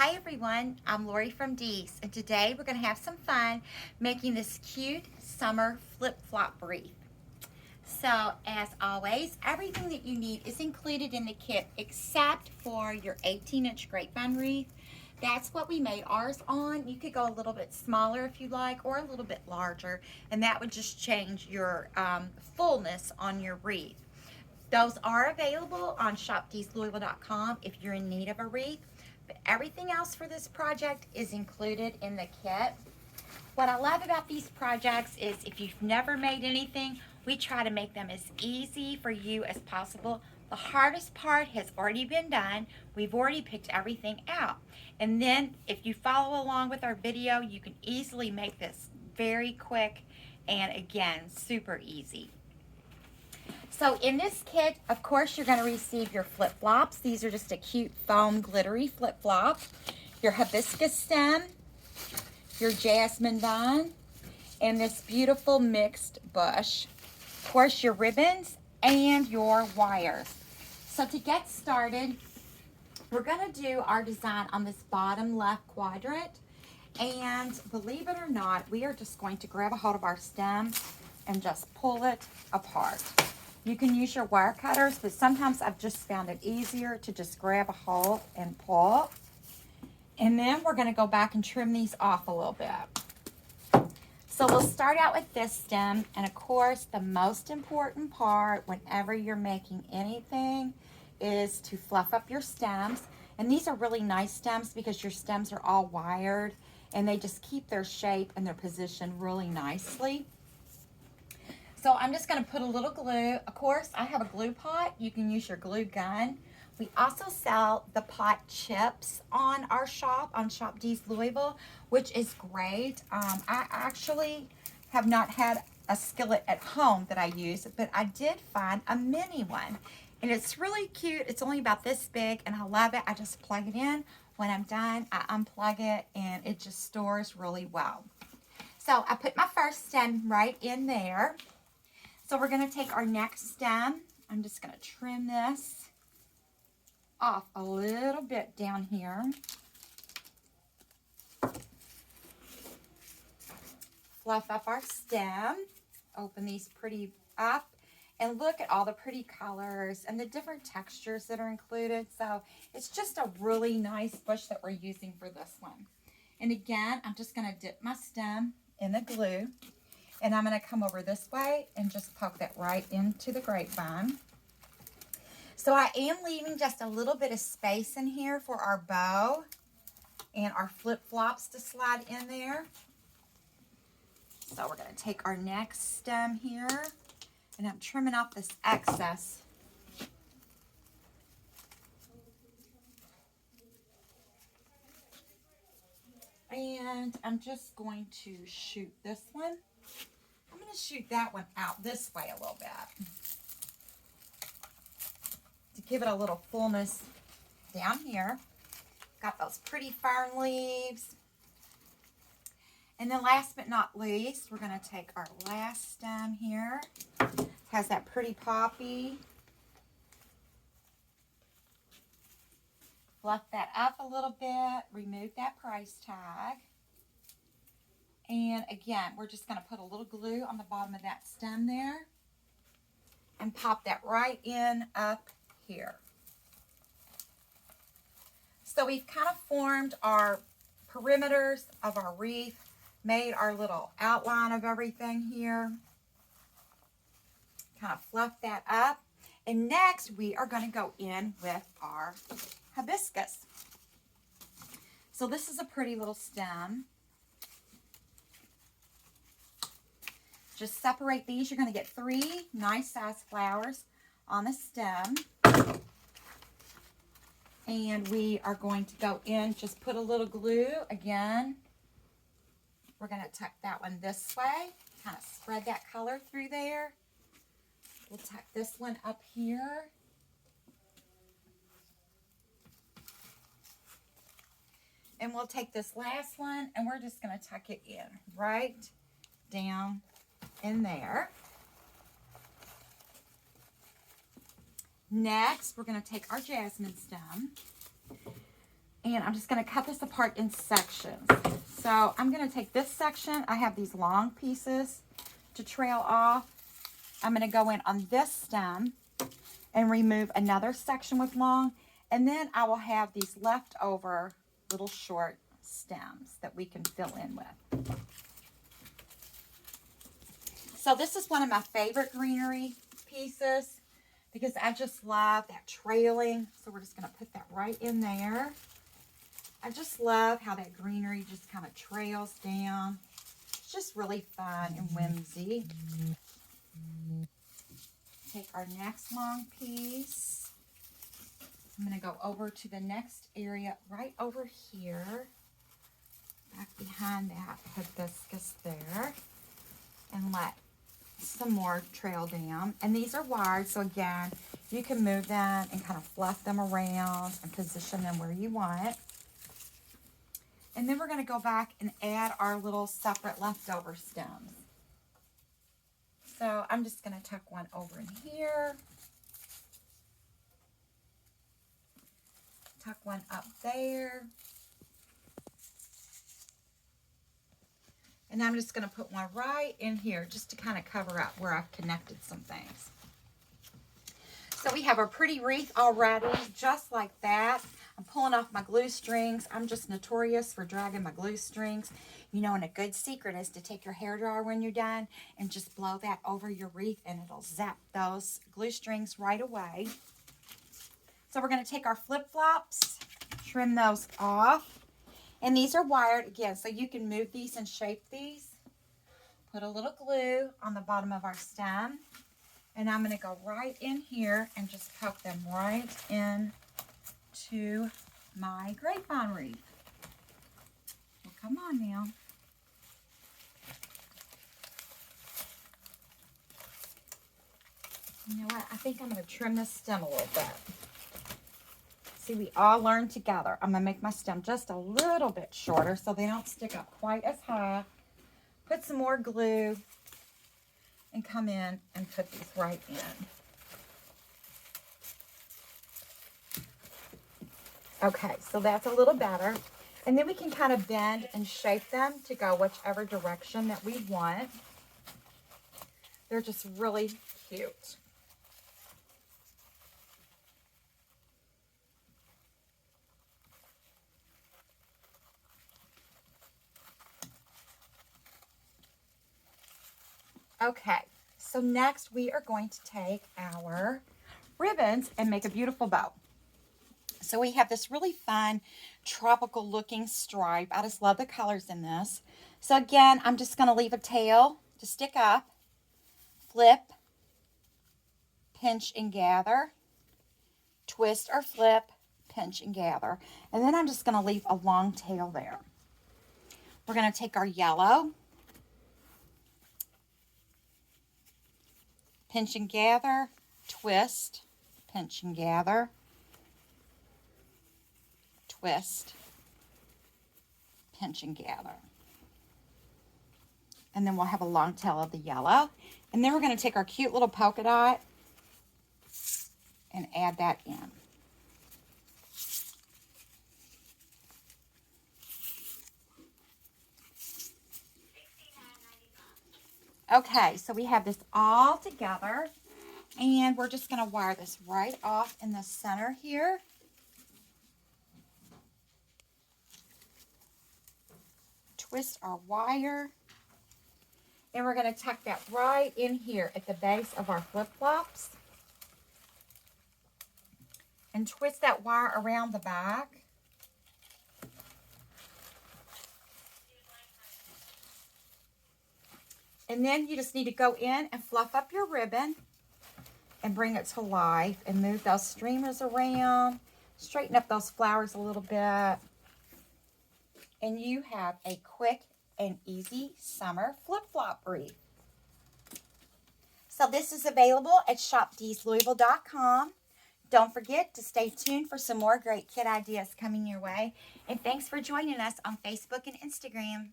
Hi everyone, I'm Lorie from Dee's, and today we're going to have some fun making this cute summer flip-flop wreath. So as always, everything that you need is included in the kit except for your 18-inch grapevine wreath. That's what we made ours on. You could go a little bit smaller if you like, or a little bit larger, and that would just change your fullness on your wreath. Those are available on shopdeeslouisville.com if you're in need of a wreath. But everything else for this project is included in the kit. What I love about these projects is if you've never made anything, we try to make them as easy for you as possible. The hardest part has already been done. We've already picked everything out. And then if you follow along with our video, you can easily make this very quick and again, super easy. So in this kit, of course, you're going to receive your flip-flops. These are just a cute foam glittery flip-flop. Your hibiscus stem, your jasmine vine, and this beautiful mixed bush. Of course, your ribbons and your wires. So to get started, we're going to do our design on this bottom left quadrant. And believe it or not, we are just going to grab a hold of our stem and just pull it apart. You can use your wire cutters, but sometimes I've just found it easier to just grab a hold and pull. And then we're going to go back and trim these off a little bit. So we'll start out with this stem. And of course, the most important part whenever you're making anything is to fluff up your stems. And these are really nice stems because your stems are all wired and they just keep their shape and their position really nicely. So I'm just going to put a little glue. Of course, I have a glue pot. You can use your glue gun. We also sell the pot chips on our shop, on Shop Dee's Louisville, which is great. I actually have not had a skillet at home that I use, but I did find a mini one. And it's really cute. It's only about this big, and I love it. I just plug it in. When I'm done, I unplug it, and it just stores really well. So I put my first stem right in there. So we're going to take our next stem. I'm just going to trim this off a little bit down here. Fluff up our stem. Open these pretty up. And look at all the pretty colors and the different textures that are included. So it's just a really nice bush that we're using for this one. And again, I'm just going to dip my stem in the glue. And I'm going to come over this way and just poke that right into the grapevine. So I am leaving just a little bit of space in here for our bow and our flip-flops to slide in there. So we're going to take our next stem here, and I'm trimming off this excess. And I'm just going to shoot this one. I'm going to shoot that one out this way a little bit to give it a little fullness down here. Got those pretty fern leaves. And then last but not least, we're going to take our last stem here. It has that pretty poppy. Fluff that up a little bit. Remove that price tag. And again, we're just going to put a little glue on the bottom of that stem there and pop that right in up here. So we've kind of formed our perimeters of our wreath, made our little outline of everything here. Kind of fluff that up. And next we are going to go in with our hibiscus. So this is a pretty little stem. Just separate these. You're going to get 3 nice sized flowers on the stem. And we are going to go in, just put a little glue again. We're going to tuck that one this way. Kind of spread that color through there. We'll tuck this one up here. And we'll take this last one and we're just going to tuck it in right down in there. Next, we're going to take our jasmine stem And I'm just going to cut this apart in sections. So I'm going to take this section. I have these long pieces to trail off. I'm going to go in on this stem and remove another section with long. And then I will have these leftover little short stems that we can fill in with. So this is one of my favorite greenery pieces because I just love that trailing. So we're just going to put that right in there. I just love how that greenery just kind of trails down. It's just really fun and whimsy. Take our next long piece. I'm going to go over to the next area right over here. Back behind that hibiscus there. And let some more trail down. And these are wired, so again, you can move them and kind of fluff them around and position them where you want. And then we're going to go back and add our little separate leftover stems. So I'm just going to tuck one over in here. Tuck one up there. And I'm just going to put one right in here just to kind of cover up where I've connected some things. So we have our pretty wreath already, just like that. I'm pulling off my glue strings. I'm just notorious for dragging my glue strings. You know, and a good secret is to take your hairdryer when you're done and just blow that over your wreath and it'll zap those glue strings right away. So we're going to take our flip-flops, trim those off. And these are wired again, so you can move these and shape these. Put a little glue on the bottom of our stem. And I'm going to go right in here and just poke them right in to my grapevine wreath. Well, come on now. You know what? I think I'm going to trim this stem a little bit. See, we all learn together. I'm going to make my stem just a little bit shorter so they don't stick up quite as high. Put some more glue and come in and put these right in. Okay, so that's a little better. And then we can kind of bend and shape them to go whichever direction that we want. They're just really cute. Okay, so next we are going to take our ribbons and make a beautiful bow. So we have this really fun tropical looking stripe. I just love the colors in this. So again, I'm just going to leave a tail to stick up, flip, pinch and gather, twist or flip, pinch and gather. And then I'm just going to leave a long tail there. We're going to take our yellow, pinch and gather, twist, pinch and gather, twist, pinch and gather. And then we'll have a long tail of the yellow. And then we're going to take our cute little polka dot and add that in. Okay, so we have this all together, and we're just going to wire this right off in the center here. Twist our wire, and we're going to tuck that right in here at the base of our flip-flops, and twist that wire around the back. And then you just need to go in and fluff up your ribbon and bring it to life and move those streamers around, straighten up those flowers a little bit. And you have a quick and easy summer flip-flop wreath. So this is available at shopdeeslouisville.com. Don't forget to stay tuned for some more great kit ideas coming your way. And thanks for joining us on Facebook and Instagram.